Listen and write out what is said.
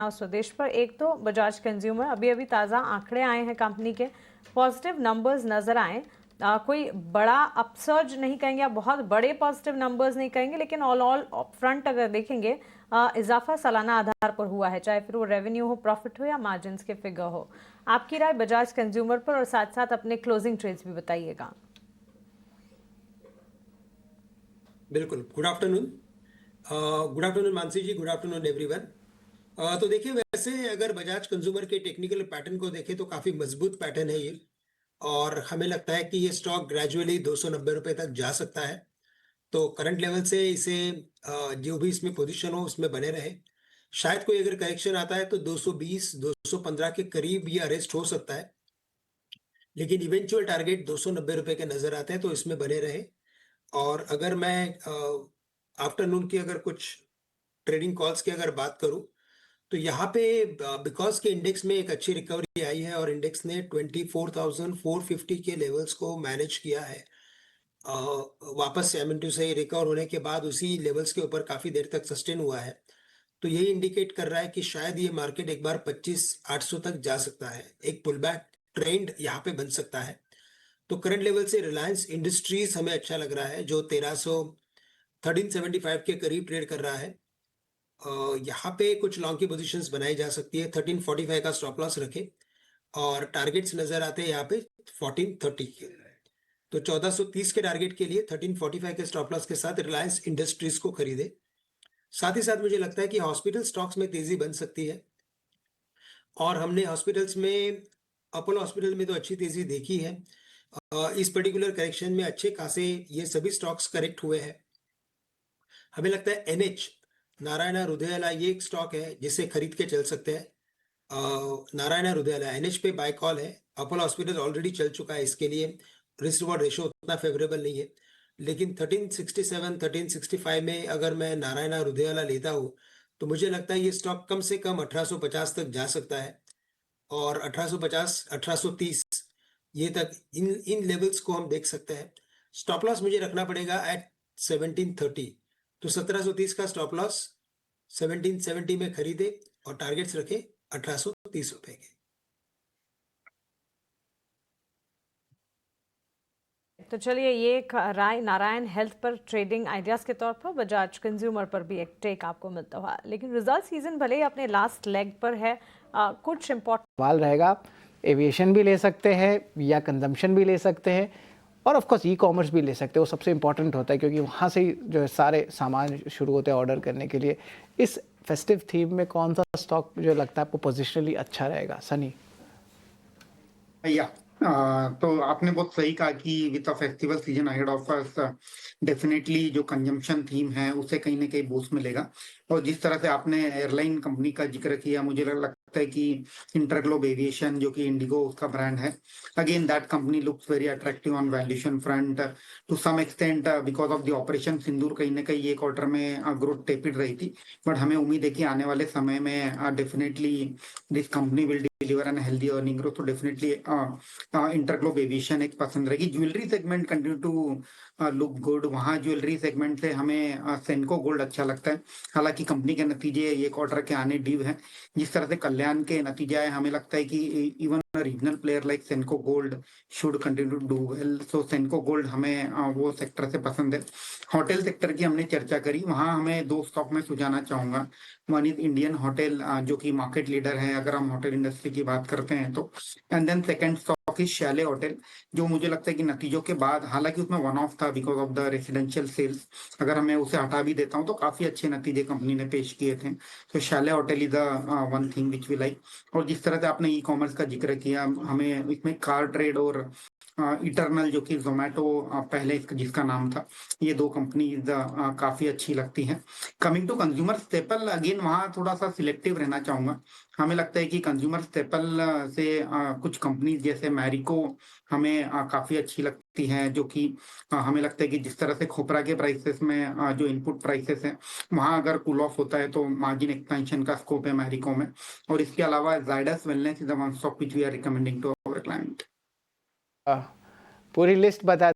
स्वदेश पर। एक तो बजाज कंज्यूमर, अभी अभी ताज़ा आंकड़े आए हैं कंपनी के, पॉजिटिव नंबर्स नजर आए। कोई बड़ा अपसर्ज नहीं कहेंगे, आप बहुत बड़े पॉजिटिव नंबर्स नहीं कहेंगे, लेकिन ऑल फ्रंट अगर देखेंगे इजाफा सालाना आधार पर हुआ है, चाहे फिर वो रेवेन्यू हो, प्रॉफिट हो या मार्जिन के फिगर हो। आपकी राय बजाज कंज्यूमर पर, और साथ साथ अपने क्लोजिंग ट्रेड्स भी बताइएगा। बिल्कुल। गुड आफ्टरनून मानसी जी, गुड आफ्टरनून एवरीवन। तो देखिए, वैसे अगर बजाज कंज्यूमर के टेक्निकल पैटर्न को देखें तो काफी मजबूत पैटर्न है ये, और हमें लगता है कि ये स्टॉक ग्रेजुअली 290 रुपए तक जा सकता है। तो करंट लेवल से इसे जो भी इसमें पोजीशन हो उसमें बने रहे। शायद कोई अगर करेक्शन आता है तो 220 215 के करीब ये अरेस्ट हो सकता है, लेकिन इवेंचुअल टारगेट 290 रुपए के नजर आते हैं, तो इसमें बने रहे। और अगर मैं आफ्टरनून की अगर कुछ ट्रेडिंग कॉल्स की अगर बात करूं, तो यहाँ पे बिकॉज के इंडेक्स में एक अच्छी रिकवरी आई है और इंडेक्स ने 24,450 के लेवल्स को मैनेज किया है। वापस 72 से रिकवर होने के बाद उसी लेवल्स के ऊपर काफी देर तक सस्टेन हुआ है। तो यही इंडिकेट कर रहा है कि शायद ये मार्केट एक बार 25,800 तक जा सकता है, एक पुल बैक ट्रेंड यहाँ पे बन सकता है। तो करंट लेवल से रिलायंस इंडस्ट्रीज हमें अच्छा लग रहा है, जो 1375 के करीब ट्रेड कर रहा है। यहाँ पे कुछ लॉन्ग की पोजीशंस बनाई जा सकती है। 1345 का स्टॉप लॉस रखे, और टारगेट्स नजर आते हैं यहाँ पे 1430 के। तो 1430 के टारगेट के लिए 1345 के स्टॉप लॉस के साथ रिलायंस इंडस्ट्रीज को खरीदे। साथ ही साथ मुझे लगता है कि हॉस्पिटल स्टॉक्स में तेजी बन सकती है, और हमने हॉस्पिटल्स में अपोलो हॉस्पिटल में तो अच्छी तेजी देखी है। इस पर्टिकुलर करेक्शन में अच्छे खासे ये सभी स्टॉक्स करेक्ट हुए हैं। हमें लगता है एनएच, नारायणा हृदयालय, ये एक स्टॉक है जिसे खरीद के चल सकते हैं। नारायणा हृदयालय एनएच पे बाय कॉल है। अपोलो हॉस्पिटल ऑलरेडी चल चुका है, इसके लिए रिस्क रिवॉर्ड रेशो उतना फेवरेबल नहीं है। लेकिन 1367 1365 में अगर मैं नारायणा हृदयालय लेता हूँ, तो मुझे लगता है ये स्टॉक कम से कम 1850 तक जा सकता है, और 1850 1830 ये तक इन इन लेवल्स को हम देख सकते हैं। स्टॉप लॉस मुझे रखना पड़ेगा एट 1730। तो 1730 का स्टॉप लॉस 1770 में खरीदे, और टारगेट्स रखे 1830 रुपए के। तो चलिए, ये एक राय नारायण हेल्थ पर ट्रेडिंग आइडियाज के तौर पर, बजाज कंज्यूमर पर भी एक टेक आपको मिलता हुआ। लेकिन रिजल्ट सीजन भले ही अपने लास्ट लेग पर है, कुछ इम्पोर्टेंट सवाल रहेगा। एविएशन भी ले सकते हैं या कंजम्पशन भी ले सकते हैं, और ऑफ कोर्स ई कॉमर्स भी ले सकते हैं। वो सबसे इम्पोर्टेंट होता है, क्योंकि वहाँ से ही जो है सारे सामान शुरू होते हैं ऑर्डर करने के लिए। इस फेस्टिव थीम में कौन सा स्टॉक जो लगता है आपको पोजिशनली अच्छा रहेगा, सनी? भैया, तो आपने बहुत सही कहा कि with the festival season ahead of us, definitely जो कंजम्पशन थीम है उसे कहीं ना कहीं बूस्ट मिलेगा। और जिस तरह से आपने एयरलाइन कंपनी का जिक्र किया, मुझे लगता है कि इंटरग्लोब एविएशन, जो कि इंडिगो उसका ब्रांड है, again that company looks very attractive on valuation front to some extent because of the operation Sindoor. कहीं ना कहीं ये क्वार्टर में ग्रोथ टेपिड रही थी, बट हमें उम्मीद है कि आने वाले समय में definitely this company will deliver an healthy earning growth. तो डेफिनेटली इंटरग्लोब एविएशन एक पसंद रहेगी। Jewellery segment continue to look good. वहाँ ज्वेलरी सेगमेंट से हमें सेनको गोल्ड अच्छा लगता है। हालांकि कंपनी के नतीजे ये क्वार्टर के आने ड्यू हैं। जिस तरह से कल्याण के नतीजे आए, हमें लगता है कि even regional player like Senco Gold should continue to do well. So Senco Gold हमें वो सेक्टर से पसंद है। होटल सेक्टर की हमने चर्चा करी, वहाँ हमें दो स्टॉक में सुझाना चाहूंगा। वन इज इंडियन होटल, जो कि मार्केट लीडर है अगर हम होटल इंडस्ट्री की बात करते हैं तो। And then second stock is Chalet Hotel, जो मुझे लगता है कि नतीजों के बाद, हालांकि उसमें वन ऑफ था because of the residential sales, अगर हमें उसे हटा भी देता हूं तो काफी अच्छे नतीजे कंपनी ने पेश किए थे। तो Chalet hotel is the one thing which we like. और जिस तरह से आपने ई कॉमर्स का जिक्र किया, हमें इसमें कार ट्रेड और इटरनल, जो कि जोमेटो पहले जिसका नाम था, ये दो कंपनीज काफी अच्छी लगती हैं। Coming to consumer staple, again वहाँ थोड़ा सा सिलेक्टिव रहना चाहूंगा। हमें लगता है कि कंज्यूमर स्टेपल से कुछ कंपनीज जैसे मैरिको हमें काफी अच्छी लगती हैं, जो कि हमें लगता है कि जिस तरह से खोपरा के प्राइसेस में जो इनपुट प्राइसेस हैं, वहाँ अगर कूल ऑफ होता है तो मार्जिन एक्सपेंशन का स्कोप है मैरिको में। और इसके अलावा Zydus Wellness is the one stock which we are recommending to our client. पूरी लिस्ट बता